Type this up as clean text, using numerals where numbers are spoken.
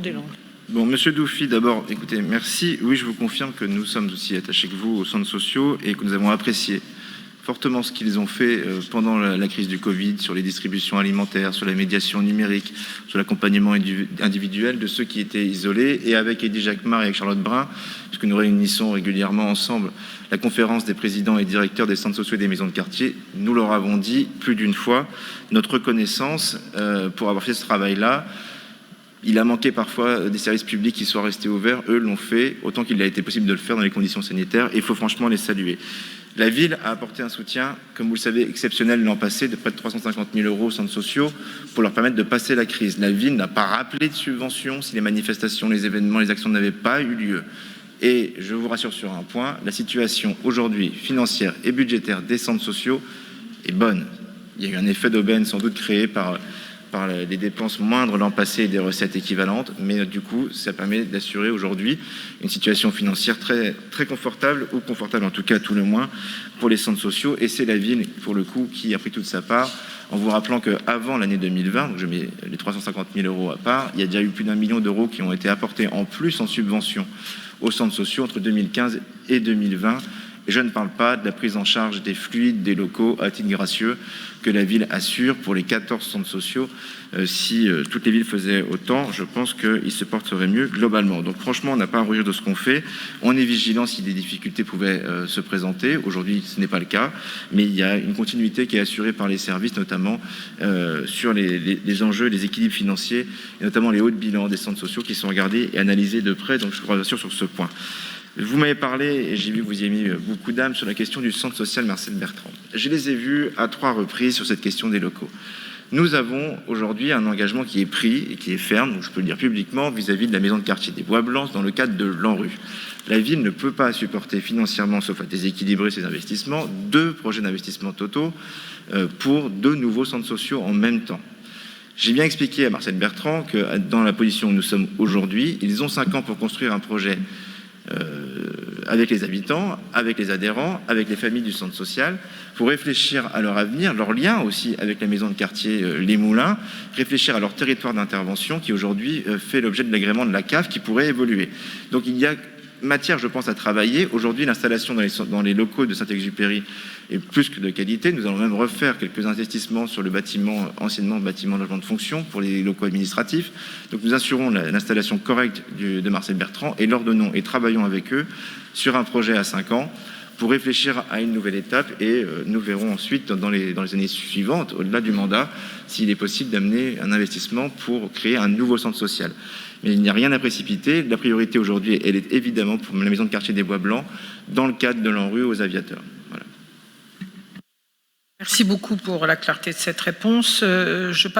Des langues. Bon, Monsieur Doufi, d'abord, écoutez, merci. Oui, je vous confirme que nous sommes aussi attachés que vous aux centres sociaux et que nous avons apprécié fortement ce qu'ils ont fait pendant la crise du Covid, sur les distributions alimentaires, sur la médiation numérique, sur l'accompagnement individuel de ceux qui étaient isolés. Et avec Eddy Jacquemart et avec Charlotte Brun, puisque nous réunissons régulièrement ensemble la conférence des présidents et directeurs des centres sociaux et des maisons de quartier, nous leur avons dit plus d'une fois notre reconnaissance pour avoir fait ce travail-là. Il a manqué parfois des services publics qui soient restés ouverts. Eux l'ont fait autant qu'il a été possible de le faire dans les conditions sanitaires. Et il faut franchement les saluer. La ville a apporté un soutien, comme vous le savez, exceptionnel l'an passé, de près de 350 000 € aux centres sociaux pour leur permettre de passer la crise. La ville n'a pas rappelé de subventions si les manifestations, les événements, les actions n'avaient pas eu lieu. Et je vous rassure sur un point, la situation aujourd'hui financière et budgétaire des centres sociaux est bonne. Il y a eu un effet d'aubaine sans doute créé par des dépenses moindres l'an passé et des recettes équivalentes, mais du coup, ça permet d'assurer aujourd'hui une situation financière très, très confortable, ou confortable en tout cas, tout le moins, pour les centres sociaux. Et c'est la ville, pour le coup, qui a pris toute sa part, en vous rappelant qu'avant l'année 2020, donc je mets les 350 000 € à part, il y a déjà eu plus d'1 million d'euros qui ont été apportés en plus en subvention aux centres sociaux entre 2015 et 2020. Et je ne parle pas de la prise en charge des fluides, des locaux à titre gracieux que la ville assure pour les 14 centres sociaux. Si toutes les villes faisaient autant, je pense qu'ils se porteraient mieux globalement. Donc franchement, on n'a pas à rougir de ce qu'on fait. On est vigilant si des difficultés pouvaient se présenter. Aujourd'hui, ce n'est pas le cas. Mais il y a une continuité qui est assurée par les services, notamment sur les enjeux, les équilibres financiers, et notamment les hauts de bilan des centres sociaux qui sont regardés et analysés de près. Donc je vous rassure sur ce point. Vous m'avez parlé, et j'ai vu que vous y avez mis beaucoup d'âme, sur la question du centre social Marcel Bertrand. Je les ai vus à 3 reprises sur cette question des locaux. Nous avons aujourd'hui un engagement qui est pris et qui est ferme, donc je peux le dire publiquement, vis-à-vis de la maison de quartier des Bois Blancs dans le cadre de l'ANRU. La ville ne peut pas supporter financièrement, sauf à déséquilibrer ses investissements, 2 projets d'investissement totaux pour 2 nouveaux centres sociaux en même temps. J'ai bien expliqué à Marcel Bertrand que dans la position où nous sommes aujourd'hui, ils ont 5 ans pour construire un projet avec les habitants, avec les adhérents, avec les familles du centre social, pour réfléchir à leur avenir, leur lien aussi avec la maison de quartier Les Moulins, réfléchir à leur territoire d'intervention qui aujourd'hui fait l'objet de l'agrément de la CAF qui pourrait évoluer. Donc il y a matière, je pense, à travailler. Aujourd'hui, l'installation dans les locaux de Saint-Exupéry est plus que de qualité. Nous allons même refaire quelques investissements sur le bâtiment, anciennement bâtiment de logement de fonction, pour les locaux administratifs. Donc nous assurons l'installation correcte de Marcel Bertrand et l'ordonnons et travaillons avec eux sur un projet à 5 ans pour réfléchir à une nouvelle étape et nous verrons ensuite dans les années suivantes, au-delà du mandat, s'il est possible d'amener un investissement pour créer un nouveau centre social. Mais il n'y a rien à précipiter. La priorité aujourd'hui, elle est évidemment pour la maison de quartier des Bois Blancs, dans le cadre de l'ANRU aux aviateurs. Voilà. Merci beaucoup pour la clarté de cette réponse. Je passe